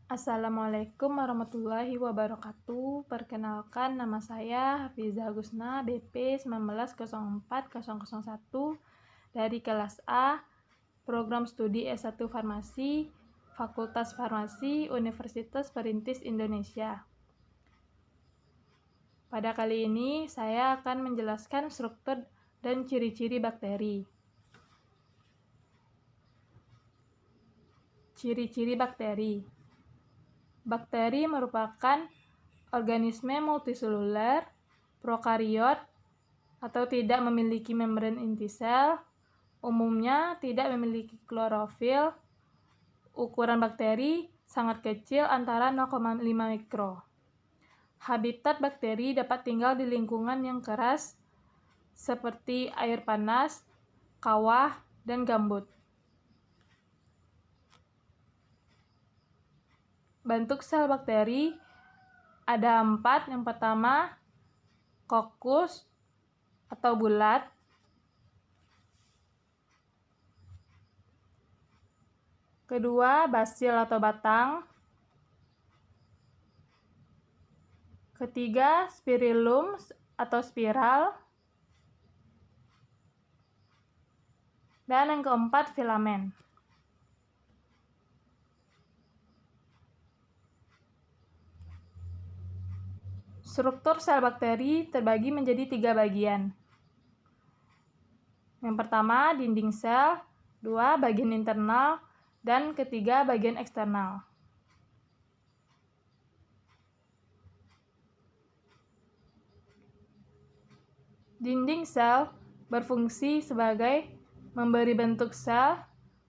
Assalamualaikum warahmatullahi wabarakatuh. Perkenalkan, nama saya Hafizah Gusna, BP 1904-001 dari kelas A, Program Studi S1 Farmasi, Fakultas Farmasi, Universitas Perintis Indonesia. Pada kali ini, saya akan menjelaskan struktur dan ciri-ciri bakteri. Ciri-ciri bakteri. Bakteri merupakan organisme multiseluler, prokariot, atau tidak memiliki membran inti sel, umumnya tidak memiliki klorofil. Ukuran bakteri sangat kecil, antara 0,5 mikro. Habitat bakteri dapat tinggal di lingkungan yang keras, seperti air panas, kawah, dan gambut. Bentuk sel bakteri ada 4. Yang pertama, kokus atau bulat. Kedua, basil atau batang. Ketiga, spirillum atau spiral. Dan yang keempat, filamen. Struktur sel bakteri terbagi menjadi 3 bagian. Yang pertama, dinding sel, 2, bagian internal, dan ketiga, bagian eksternal. Dinding sel berfungsi sebagai memberi bentuk sel,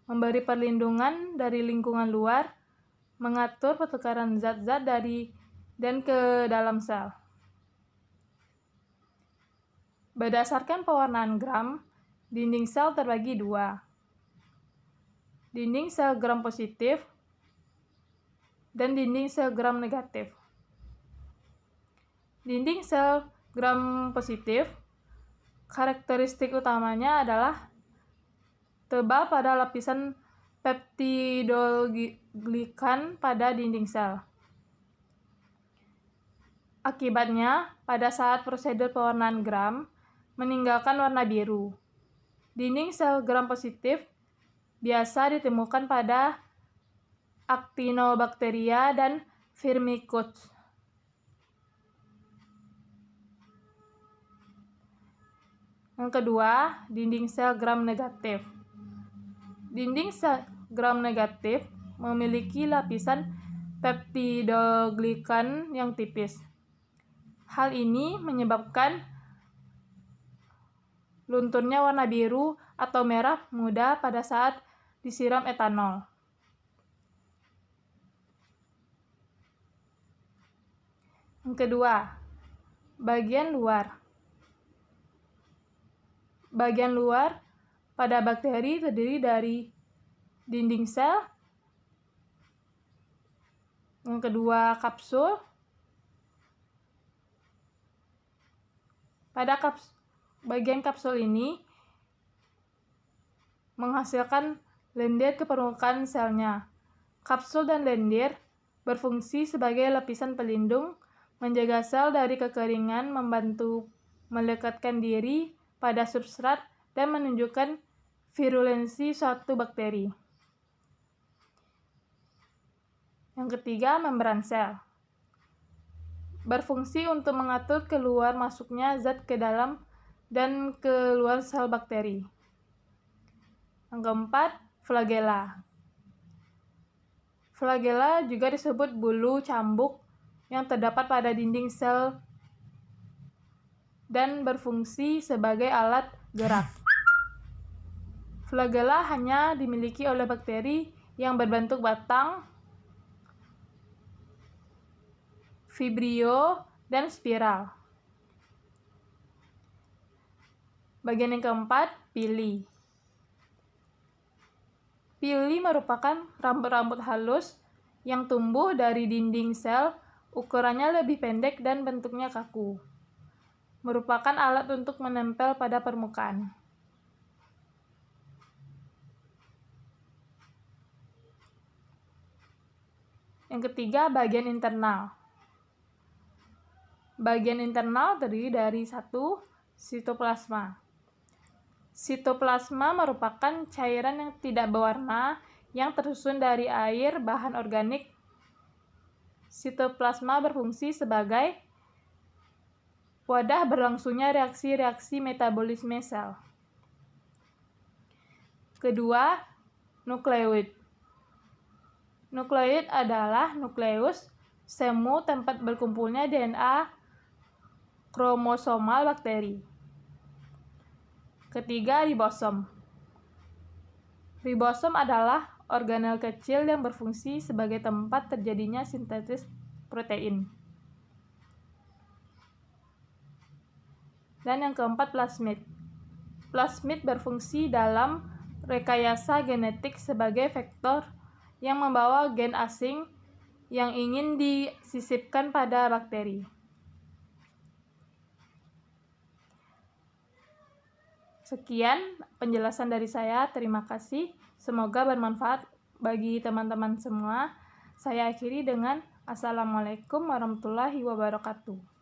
memberi perlindungan dari lingkungan luar, mengatur pertukaran zat-zat dari dan ke dalam sel. Berdasarkan pewarnaan gram, dinding sel terbagi 2. Dinding sel gram positif dan dinding sel gram negatif. Dinding sel gram positif, karakteristik utamanya adalah tebal pada lapisan peptidoglikan pada dinding sel. Akibatnya, pada saat prosedur pewarnaan gram, meninggalkan warna biru. Dinding sel gram positif biasa ditemukan pada Actinobacteria dan Firmicutes. Yang kedua, dinding sel gram negatif. Dinding sel gram negatif memiliki lapisan peptidoglikan yang tipis. Hal ini menyebabkan lunturnya warna biru atau merah muda pada saat disiram etanol. Yang kedua, bagian luar. Bagian luar pada bakteri terdiri dari dinding sel, yang kedua kapsul. Pada bagian kapsul ini menghasilkan lendir ke permukaan selnya. Kapsul dan lendir berfungsi sebagai lapisan pelindung, menjaga sel dari kekeringan, membantu melekatkan diri pada substrat, dan menunjukkan virulensi suatu bakteri. Yang ketiga, membran sel. Berfungsi untuk mengatur keluar masuknya zat ke dalam dan keluar sel bakteri. Yang keempat, flagela. Flagela juga disebut bulu cambuk yang terdapat pada dinding sel dan berfungsi sebagai alat gerak. Flagela hanya dimiliki oleh bakteri yang berbentuk batang, vibrio, dan spiral. Bagian yang keempat, pili. Pili merupakan rambut-rambut halus yang tumbuh dari dinding sel, ukurannya lebih pendek dan bentuknya kaku. Merupakan alat untuk menempel pada permukaan. Yang ketiga, bagian internal. Bagian internal terdiri dari 1. Sitoplasma. Sitoplasma merupakan cairan yang tidak berwarna yang tersusun dari air, bahan organik. Sitoplasma berfungsi sebagai wadah berlangsungnya reaksi-reaksi metabolisme sel. Kedua, nukleoid. Nukleoid adalah nukleus, semu tempat berkumpulnya DNA kromosomal bakteri. Ketiga, ribosom. Ribosom adalah organel kecil yang berfungsi sebagai tempat terjadinya sintesis protein. Dan yang keempat, plasmid. Plasmid berfungsi dalam rekayasa genetik sebagai vektor yang membawa gen asing yang ingin disisipkan pada bakteri. Sekian penjelasan dari saya. Terima kasih. Semoga bermanfaat bagi teman-teman semua. Saya akhiri dengan Assalamualaikum warahmatullahi wabarakatuh.